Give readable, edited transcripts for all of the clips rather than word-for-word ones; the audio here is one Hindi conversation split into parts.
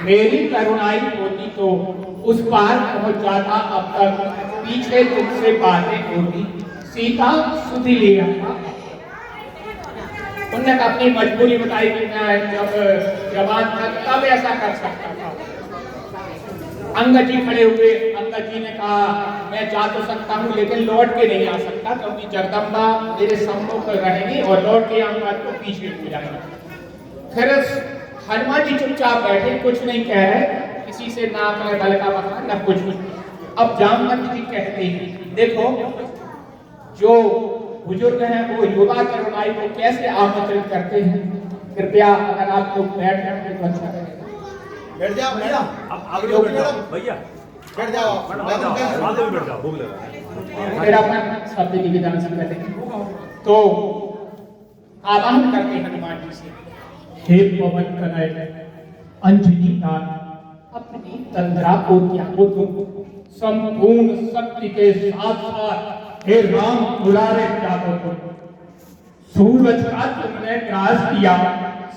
मेरी करुणाई होती तो उस पार पहुंच जाता, अब तक पीछे तुमसे बातें होती, सीता सुधि ले आता। उन्होंने अपनी मजबूरी बताई कि मैं जब जवान था तब ऐसा कर सकता था। अंगद जी खड़े हुए, अंगद जी ने कहा मैं जा तो सकता हूँ लेकिन लौट के नहीं आ सकता, क्योंकि जगदम्बा मेरे सम्मुख रहेंगी और लौट के आऊंगा तो पीछे हो जाएगा। फिर हनुमान जी चुपचाप बैठे, कुछ नहीं कह रहे, किसी से ना अपने बल का बता न कुछ। अब जामवंत जी कहते हैं देखो जो बुजुर्ग हैं वो युवा करुणाई को कैसे आमंत्रित करते हैं। कृपया अगर आप लोग बैठ जाए तो अच्छा रहेगा। बैठ जाओ भैया, अब आगे बैठ जाओ भैया, बैठ जाओ, बाद में बैठ जाओ, भूख लगा। फिर अपन शब्द की विधान से करेंगे तो आवाहन करते हैं हनुमान जी से, हे पवन तनय अंजनी दान, अपनी तंद्रा को त्यागो तुम, संपूर्ण शक्ति के साथ साथ हे राम दुलारे त्यागो तुम। सूरज का तुमने ग्रास किया,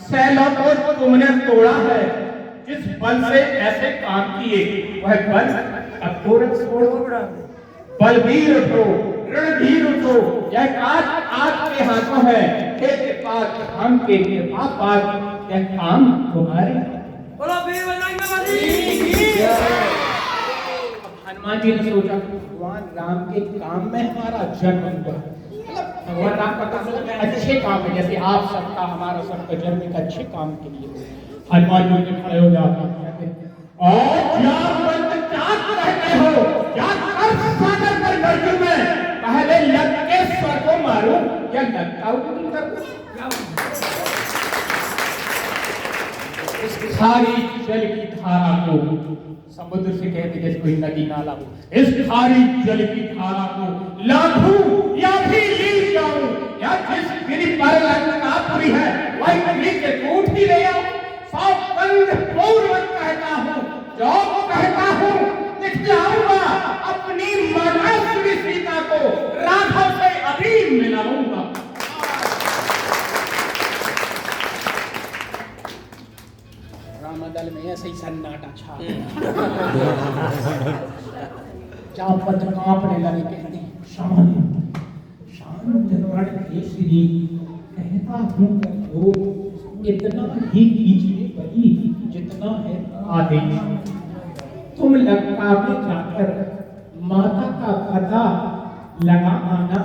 सैलों को तुमने तोड़ा है, जिस बल से ऐसे काम किए वह बल कठोर छोड़ो। बलवीर उठो, रणधीर उठो, यह काज आपके हाथों है, हे कृपा हम के कृपा पास यह काम तुम्हारे। बोलो वीर बजरंगबली की जय। हनुमान जी ने सोचा भगवान राम के काम में हमारा जन्म हुआ, भगवान राम का काम अच्छे काम है, जैसे आप सबका हमारा सबका जन्म एक अच्छे काम के लिए। हनुमान जी ने खड़े हो जाते और क्या कहते हो, क्या कर सागर पर गर्जू में, पहले लंकेश्वर को मारो या लंका को करूं। इस खारी जल की धारा को समुद्र से कहते जैसे कोई नदी नाला हो, इस खारी जल की धारा को लाखूं या भी ली जाऊं, या जिस गिरी पर लंकापुरी है वही गिरी के कूट ही ले आओ। सब कंध पूर्वक कहता हूं, जो कहता हूं दिखलाऊंगा, अपनी माता श्री सीता को राघव से अभी मिलाऊंगा। रामदल में ऐसे ही सन्नाटा छा जामवंत कांपने लगे, कहते शांत शांत वर्ण केसरी, कहता हूं तो इतना ही कीजिए बलि जितना है आदेश। तुम लंका में जाकर माता का पता लगा आना,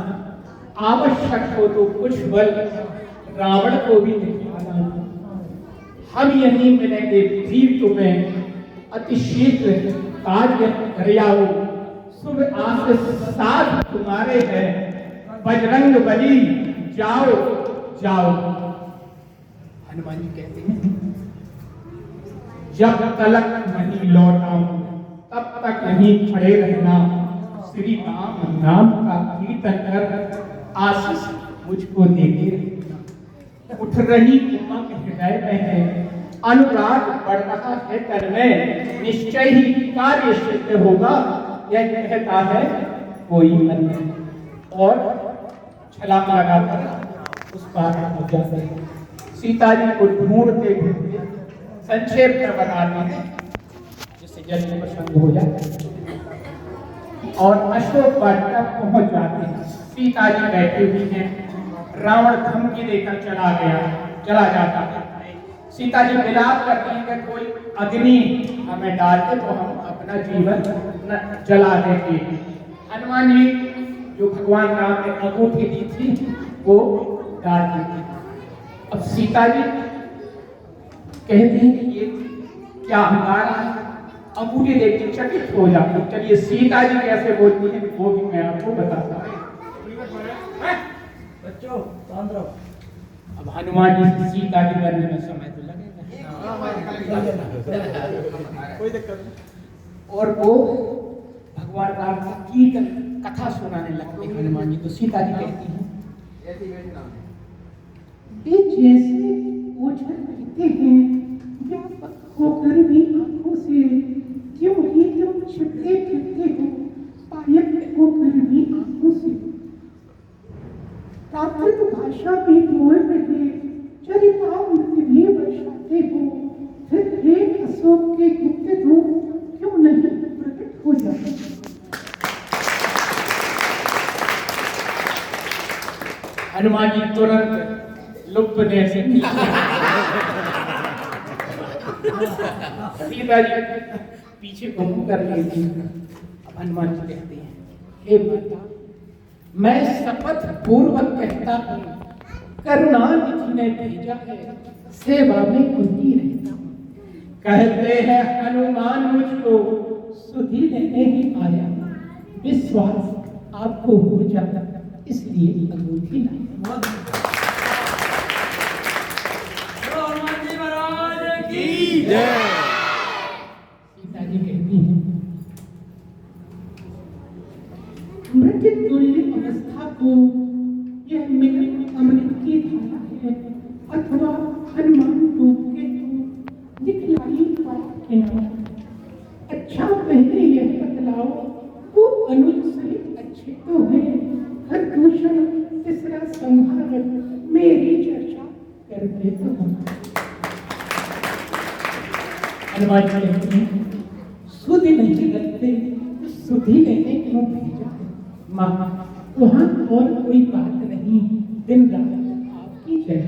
आवश्यक हो तो कुछ बल रावण को भी दिखाना। हम यहीं मिलेंगे, फिर तुम्हें अति शीघ्र कार्य कर आओ। शुभ आशीष साथ तुम्हारे हैं, बजरंग बली जाओ जाओ। हनुमान जी कहते हैं जब तलक नहीं लौटाऊं तब तक नहीं खड़े रहना, श्री राम नाम का कीर्तन कर आशीष मुझको देते रहना। उठ रही उमंग हृदय में है, अनुराग बढ़ रहा है तन में, निश्चय ही कार्य सिद्ध होगा, यह कहता है कोई मन में। और छलांग लगाकर उस पार पहुंच जाते हैं। सीता जी को ढूंढते ढूंढते संक्षेप में बताते हैं जिससे जल में प्रसंग हो जाए, और अशोक वन तक पहुंच जाते हैं। सीता जी बैठी हुई हैं, रावण धमकी देकर चला जाता है। सीता जी विलाप करती हैं कि कोई अग्नि हमें डाल के तो हम अपना जीवन न जला देंगे। हनुमान जी जो भगवान राम ने अंगूठी दी थी वो डाल दी थी। अब सीता जी कहती हैं कि ये क्या हमारा अंगूठी देख के चकित हो जाती है। चलिए सीता जी कैसे बोलती है वो भी मैं आपको बताता हूँ। बच्चों शांत रहो। अब हनुमान जी से सीता जी बनने में समय तो लगेगा, कोई दिक्कत नहीं। और वो भगवान राम की कथा सुनाने लगते हैं हनुमान जी। तो सीता जी कहती हैं जैसे ओझल कहते हैं व्यापक होकर भी आंखों से, क्यों ही तुम छिपते फिरते हो पायक होकर भी आंखों से। प्राकृत भाषा भी बोल रहे, चरितामृत भी बरसाते हो, फिर हे शोक के गुप्त रूप क्यों नहीं प्रकट हो जाते? हनुमान जी तुरंत लुप्त ने से सीता जी पीछे को मुंह कर लेती। अब हनुमान जी कहते हैं, हे माता, मैं शपथ पूर्वक कहता हूँ, करुणानिधि ने भेजा है, सेवा में कुंती रहता हूँ। कहते हैं हनुमान मुझको सुधि देने ही आया, विश्वास आपको हो जाता इसलिए अंगूठी नहीं। हनुमान जी महाराज की जय। सीता जी कहती हैं, मृत तुल्य अवस्था को यह मिलन अमृत की धारा है, अथवा हनुमान डूब के तो दिखलाई पाप किनारा। अच्छा पहले यह बतलाओ, वो अनुज सहित अच्छे तो है, हर दूषण तीसरा संहार, मेरी चर्चा करते तो हम। हनुमान जी कहते हैं, सुधि नहीं लगते, सुधि लेने क्यों भेजा है? माँ, वहाँ और कोई बात नहीं, दिन रात आपकी जय।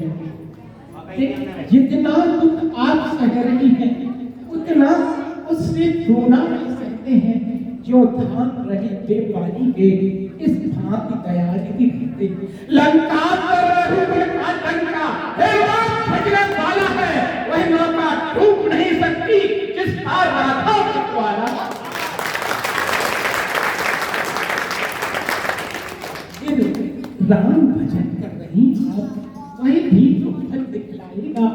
जितना दुख आप सह रही हैं, उतना उससे दूना नहीं सकते हैं। जो धाम रहे बेपानी के, इस भांति दयानिधि रहते। लंका पर लंका फजरत वाला है, वह नौका डूब नहीं सकती जिसका राधा वाला। राम भजन कर रही आप, वही भी तो फल दिखलाएगा।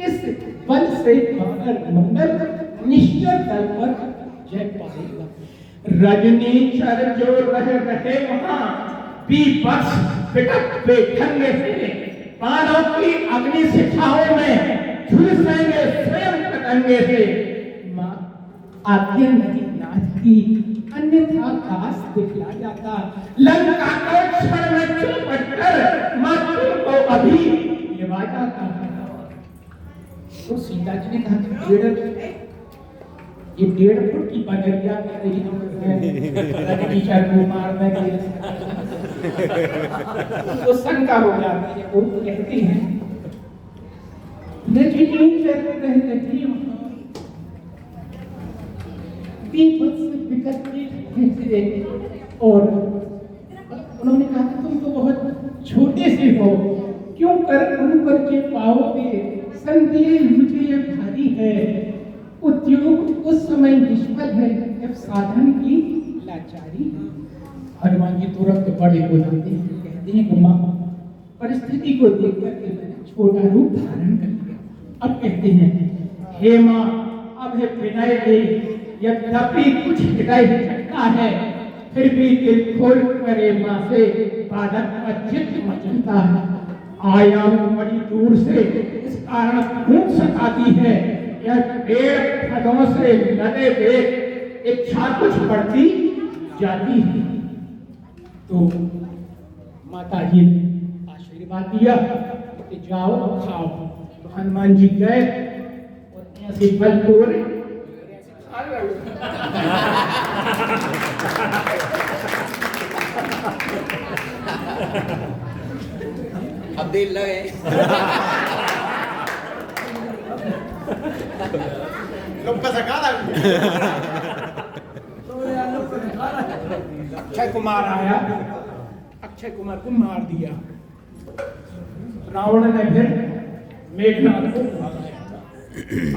इस बल से मकर मंगल निश्चय दल पर जय पाएगा। रजनी चर जो रहे वहां, बीभत्स पिटक बेढंगे से, पानों की अग्नि शिखाओं में झुलसेंगे स्वयं पतंगे से। माँ, आज्ञा नहीं नाथ की, अन्यथा दास दिखला जाता। लंका को क्षण में चौपट कर मातृ को अभी लेवा जाता। तो सीता जी ने कहा, ये 1.5 फुट की बजरिया कह रही है, को मारने के तो शंका हो जाती है। वो कहती है, और उन्होंने कहा, तुम तो बहुत छोटे से हो, क्यों कर उन पर के पाओगे? संदेह मुझे ये भारी है, उद्योग उस समय निष्फल है, जब साधन की लाचारी है। हनुमान जी तुरंत बड़े हो जाते हैं, कहते हैं कि माँ, परिस्थिति को देख करके मैंने छोटा रूप धारण कर लिया। अब कहते हैं, हे माँ, अब है विनय दे, यद्यपि कुछ हृदय झटका है, फिर भी दिल खोल करे माँ से बालक का चित्त मचलता है। आया बड़ी दूर से, इस कारण भूख सताती है, यह पेड़ फलों से लदे देख इच्छा कुछ बढ़ती जाती है। तो माता जी ने आशीर्वाद दिया कि जाओ खाओ। तो हनुमान जी गए और ऐसे फल तोड़े। अब दिल लगे अक्षय कुमार आया, अक्षय कुमार को मार दिया। रावण ने फिर मेघनाथ को भगाया।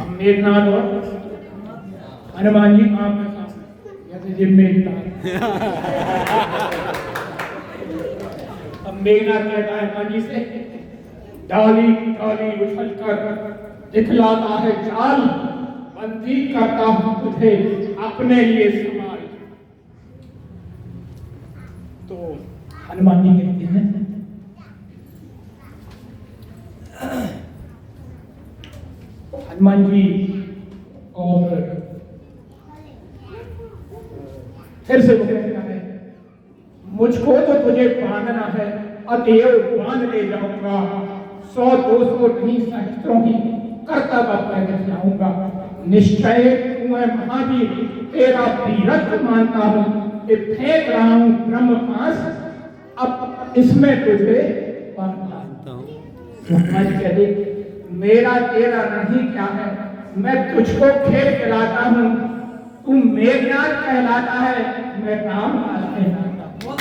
अब मेघनाथ और हनुमान जी आम जैसे मेघनाथ। अब मेघनाथ कहता है हनुमान जी से, डाली डाली उछल कर दिखलाता है चाल, बंदी करता हूं तुझे अपने लिए समाज। तो हनुमान जी कहते हैं, हनुमान जी और फिर से वो कहता है, मुझको तो तुझे बांधना है, अतएव बांध ले जाऊंगा। 100-200 नहीं सहस्त्रों ही कर्तव्य पर जाऊंगा। निश्चय तू है महावीर, तेरा वीरत्व मानता हूँ कि फेंक रहा हूँ ब्रह्म पास, अब इसमें तुझे मानता हूँ। कहते मेरा तेरा नहीं क्या है, मैं तुझको खेल खिलाता हूँ, तू मेघनाथ कहलाता है, मैं रामनाथ कहलाता हूँ।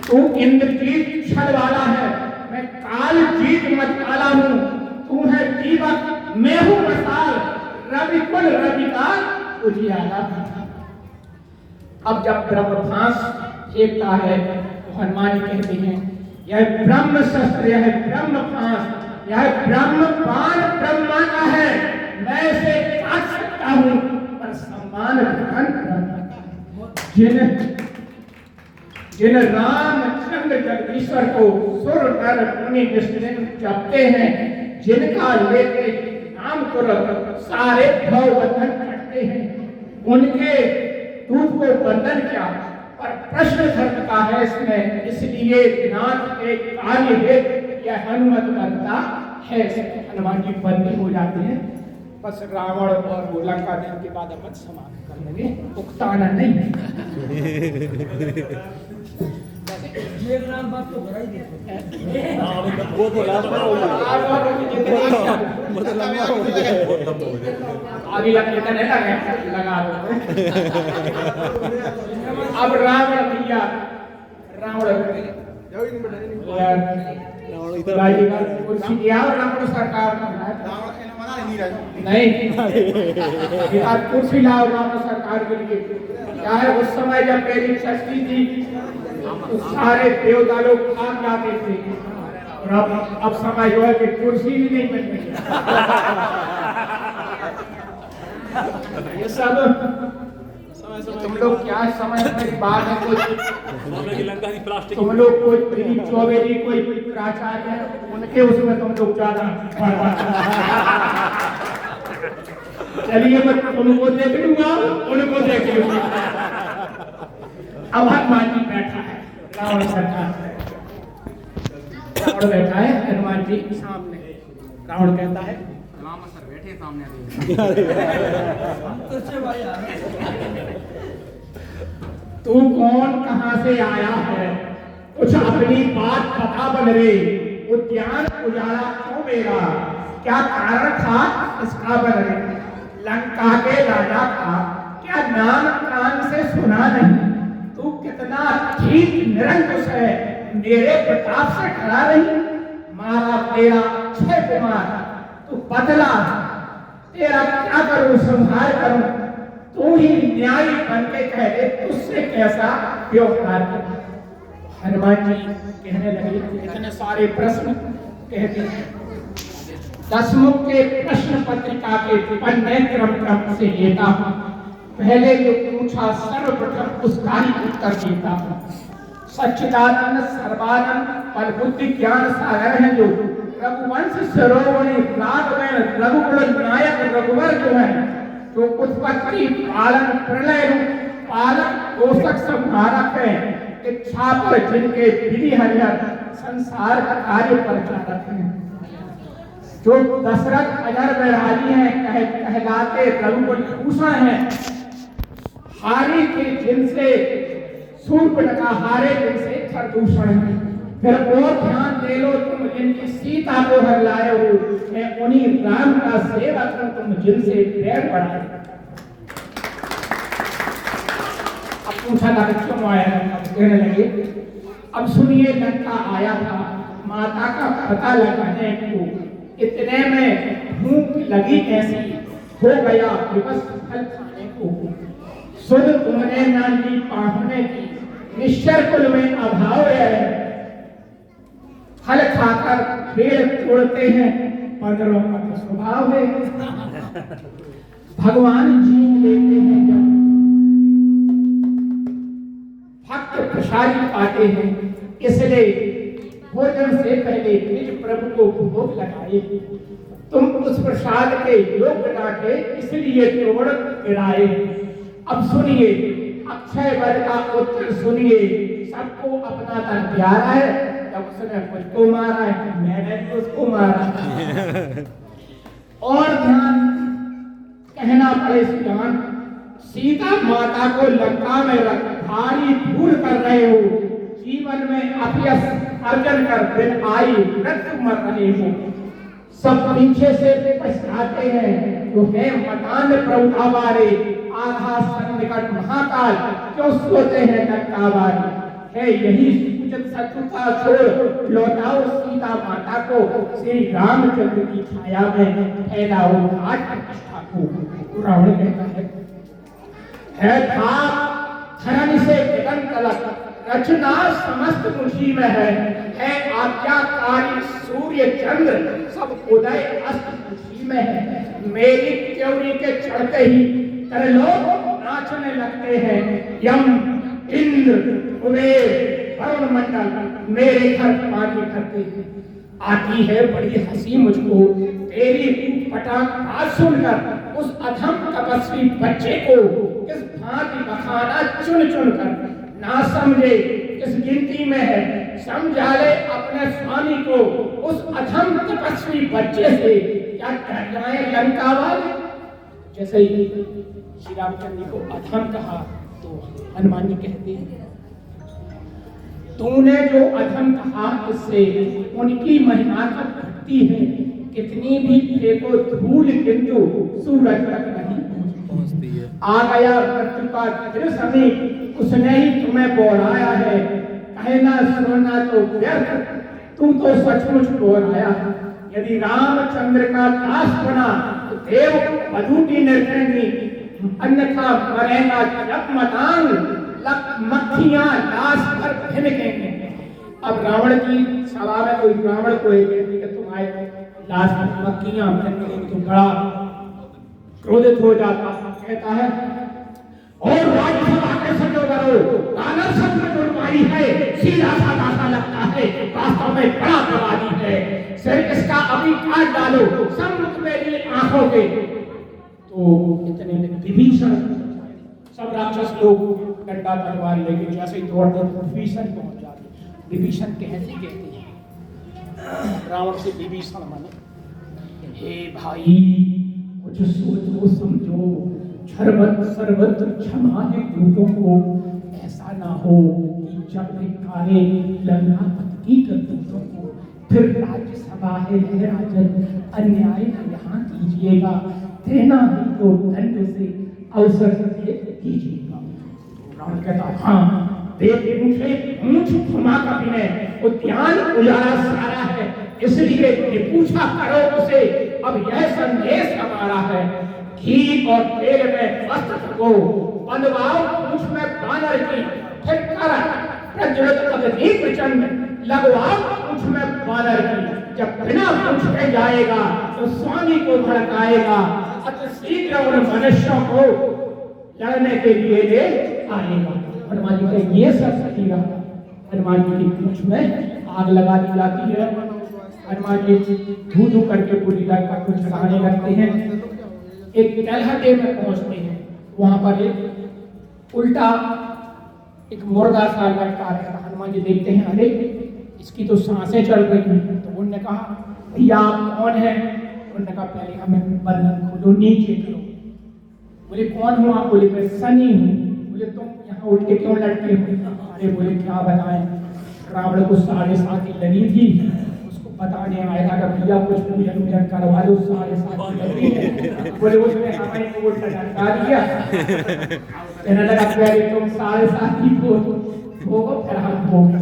तू इंद्रजीत छल वाला है, मैं काल जीत मत वाला हूँ, तू है दीपक मैं हूँ मसाल, रवि कुल रवि का उजियारा। अब जब ब्रह्मपाश फेंकता है तो हनुमान जी कहते हैं यह ब्रह्म शस्त्र, यह ब्रह्मपाश, यह ब्रह्म बाण ब्रह्मा का है, मैं इसे काट सकता हूँ पर सम्मान ध्यान ब्रह्मा का। जिन रामचंद्र जगदीश्वर को सुर नर मुनि निष्ठिन जपते हैं, जिनका लेते नाम तुरंत सारे भव बंधन कटते हैं, उनके दूध को बंधन क्या पर प्रश्न धर्म का है इसमें, इसलिए नाथ के कार्य हेतु यह हनुमत बनता है। हनुमान जी बंदी हो जाते हैं, बस रावण और वो लंका दिन के बाद अपन समाप्त कर लेंगे, उकताना नहीं। मेघनाथ बात तो करा ही देते। वो तो लास्ट में अभी इतने लगा दो। अब रावण भैया रावण कुर्सी दिया और रावण सरकार नहीं कुर्सी लाओ रावण सरकार के लिए। क्या है उस समय जब मेरी शक्ति थी तो सारे देवता लोग भाग जाते थे, और अब समय जो है कि कुर्सी भी नहीं मिल रही। ये सब तुम लोग क्या समय की बात है, कोई तुम लोग कोई चौबेरी कोई प्राचार्य है, उनके उसमें तुम लोग ज्यादा। चलिए मैं तुमको देख लूंगा, उनको देख लूंगा। अब हनुमान जी बैठा है, रावण सरकार रावण बैठा है, हनुमान जी सामने। रावण कहता है राम सर बैठे सामने। तू कौन कहां से आया है, कुछ अपनी बात बता बन रे, उद्यान उजाला क्यों मेरा, क्या कारण था इसका बन रे, लंका के राजा का क्या नाम कान से सुना नहीं, तू कितना ठीक निरंकुश है, मेरे प्रताप से खड़ा नहीं, मारा तेरा अक्षय कुमार तू बदला, तेरा क्या करूं संहार करूं, तू ही न्यायी बन के कह दे तुझसे कैसा व्यवहार करूं। हनुमान जी कहने लगे इतने सारे प्रश्न कहते हैं, दसमुख के प्रश्न पत्रिका के पन्ने क्रम से लेता हूं, पहले जो पूछा सर्वप्रथम उसका ही उत्तर देता हूं। सच्चिदानंद सर्वानंद पर बुद्धि ज्ञान सागर है जो रघुवंश सरोवरी राग में रघुकुल नायक रघुवर जो है, जो उत्पत्ति पालन प्रलय पालक पोषक संहारक है, इच्छा पर जिनके विधि हरिहर संसार कार्य परिचालक है, जो दशरथ अजर बैरागी हैं कहलाते रघुकुल भूषण हैं, हारी के जिनसे शूर्पणखा हारे जिनसे खरदूषण है, फिर और ध्यान दे लो तुम जिनकी सीता को हर लाए हो, मैं उन्हीं राम का सेवक हूं तुम जिनसे बैर बढ़ाए। अब पूछा था क्यों आया, कहने लगे अब सुनिए लंका आया था माता का पता लगाने को, इतने में भूख लगी कैसी हो गया विवश फल खाने को, सुध तुमने ना ली पाहुने की निश्चर कुल में अभाव है, फल खाकर पेड़ तोड़ते हैं पंद्रों का तो स्वभाव है, भगवान जीव लेते हैं जब भक्त प्रसादी पाते हैं, इसलिए भोजन से पहले निज प्रभु को भोग लगाए, तुम उस प्रसाद के योग्य ना थे इसलिए तोड़ गिराए। अब सुनिए अक्षय वर का उत्तर सुनिए, सबको अपना तन प्यारा है, जब उसने मुझको मारा है मैंने उसको मारा। और ध्यान कहना पड़े ध्यान, सीता माता को लंका में रख भारी भूल कर रहे हो, जीवन में अपयश अर्जन कर फिर आई मृत्यु मर रहे हो। सब पीछे से पछताते हैं जो है मकान प्रभुतावारे, आधा सन्निकट महाकाल क्यों सोते हैं लंकावारी। है यही सूचक शत्रुता छोड़ लौटाओ सीता माता को, श्री रामचंद्र की छाया में फैलाओ राज प्रतिष्ठा को। रावण कहता है था धरन से गगन तलक, रचना समस्त मुझी में है आज्ञाकारी सूर्य चंद्र सब उदय अस्त मुझी में है। मेरी त्योरी के चढ़ते ही तरलोक नाचने लगते हैं, यम इंद्र कुबेर वरुण मंडल मेरे घर पानी करते हैं। आती है बड़ी हंसी मुझको तेरी पटाख बात सुनकर, उस अधम तपस्वी बच्चे को किस भांति बखाना चुन चुन कर। ना समझे किस गिनती में है, समझा ले अपने स्वामी को, उस अधम तपस्वी बच्चे से क्या डर जाए लंका वाले। जैसे ही श्री रामचंद्र जी को अधम कहा तो हनुमान जी कहते हैं तूने जो अधम कहा इससे उनकी महिमा तो घटती है, कितनी भी फेंको धूल किंतु सूरज तक नहीं पहुंचती है। आ गया मृत्यु का फिर समीप, उसने ही तुम्हें बोलाया है, कहना सुनना तो व्यर्थ, तू तो सचमुच बोलाया। यदि रामचंद्र का दास बना तो देव वधु की निर्णय, अन्यथा मरेगा जब मतांग, मक्खियां लाश पर भिनकेंगे। अब रावण की सभा में कोई रावण को कहती कि तुम्हारे लाश पर मक्खियां भिनकेंगी तो बड़ा क्रोधित हो जाता। कहता है और राज्यसभा के सजोगरो काला सत्र जुड़वाई है, सीधा साधा लगता है, वास्तव में बड़ा अपराधी है। सिर इसका अभी काट डालो सम्मुख मेरी आंखों के। तो इतने में विभीषण सब राक्षस लोग डंडा तलवार लेके जैसे ही दौड़ते विभीषण पहुंच जाते। विभीषण कहते रावण से विभीषण माने हे भाई कुछ सोचो समझो, सर्वत्र क्षमा है दूतों को, ऐसा ना हो कि जब धिक्कारे लंका पत्नी कर दूतों को, फिर राज्यसभा है राजन अन्याय यहाँ कीजिएगा, देना ही तो दंड से अवसर दीजिएगा। रावण कहता हाँ देख मुझे ऊंच क्षमा का विनय, उद्यान उजाला सारा है, इसलिए पूछा करो उसे, अब यह संदेश हमारा है। घी और तेल में वस्त्र को बंधवाओ पूछ में बानर की, फिर कर प्रज्वलित अग्नि प्रचंड लगवाओ पूछ में बानर की। जब बिना पूछे जाएगा तो स्वामी को भड़काएगा, अति शीघ्र उन मनुष्यों को लड़ने के लिए ले आएगा। हनुमान जी का ये सब सकेगा। हनुमान जी की पूछ में आग लगा दी जाती है। हनुमान जी धू धू करके पूरी लंका को जलाने लगते हैं। एक तलहटे में पहुंचते हैं, वहां पर एक उल्टा एक मुर्दा सा लटका रहता। हनुमान जी देखते हैं अरे इसकी तो सांसें चल रही हैं। तो उन्होंने कहा भैया आप कौन है? उन्होंने कहा पहले हमें बंधन खोलो, नीचे करो। बोले कौन हो आप? बोले मैं सनी हूँ। बोले तुम यहाँ उल्टे क्यों लटके हो? अरे बोले क्या बताएं, रावण को 7.5 की लगी थी, उसको बताने आया था कि भैया कुछ पूजन वूजन करवा दो, 7.5 की लगी है। बोले उसने हमारे को उल्टा लटका दिया। कहने लगा पहले तुम 7.5 की होगो फिर हम होगा।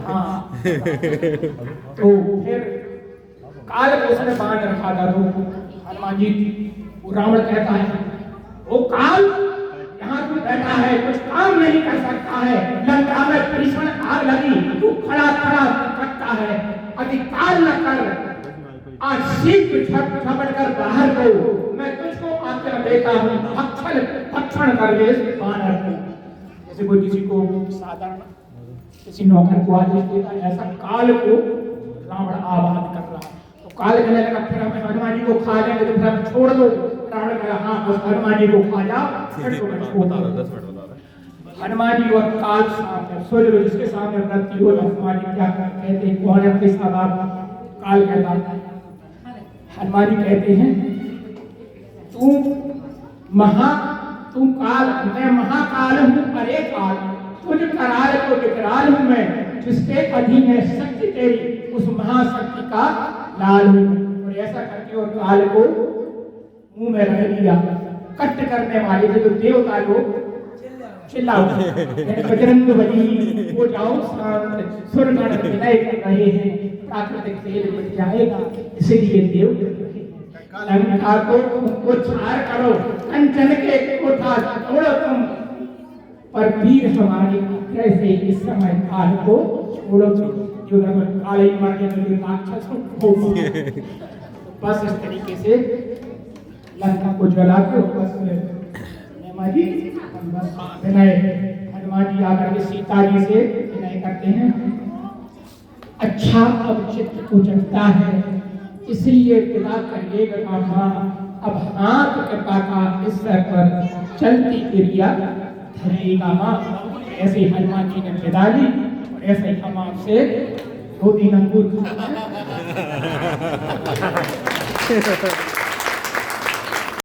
हाँ तो फिर काल को उसने बांध रखा था। तो हनुमान जी रावण कहता है वो काल यहाँ तू बैठा है, कुछ काम नहीं कर सकता है, लंका में भीषण आग लगी, तू खड़ा खड़ा करता है, अधिकार न कर, आज शीघ्र झपट कर बाहर को, मैं तुझको आज्ञा देता हूँ, भक्षण कर ले बानर को। जैसे कोई किसी को साधारण किसी नौकर को आदेश देता है, ऐसा काल को रावण आह्वान कर रहा है। तो काल कहने लगा फिर हम हनुमान जी को खा लेंगे तो फिर हम छोड़ दो। रावण कहा हाँ बस हनुमान जी को खा जा, फिर तो मैं छोड़ दूंगा। हनुमान जी और काल सामने सोच लो, जिसके सामने मृत्यु हो, हनुमान जी क्या कहते हैं, कौन है आपके साथ? काल कहता हनुमान जी कहते हैं तू काल, मैं महाकाल हूँ अरे काल, तुझ कराल को विकराल हूँ मैं, जिसके अधीन है शक्ति तेरी, उस महाशक्ति का लाल हूँ। और ऐसा करके और काल को मुंह में रह लिया। कष्ट करने वाले थे तो देवता लोग चिल्लाओ बजरंग बली हो जाओ शांत, सुरगण विनय कर रहे हैं, प्राकृतिक खेल मिट जाएगा, इसलिए देव लंका को तुमको छार करो, कंचन के कोठा तोड़ो तुम, पर वीर हमारे कैसे इस समय काल को छोड़ो तुम। जो काले मर के राक्षस हो बस इस तरीके से लंका को जला के बस विनय हनुमान जी आकर के सीता जी से विनय करते हैं। अच्छा अब चित्त को जगता है, इसलिए विदा करिएगा माँ, अब हाथ कृपा का इस सर पर चलती क्रिया धरेगा माँ। ऐसे हनुमान जी ने विदा ली और ऐसे ही हम आपसे 2 दिन अंगूर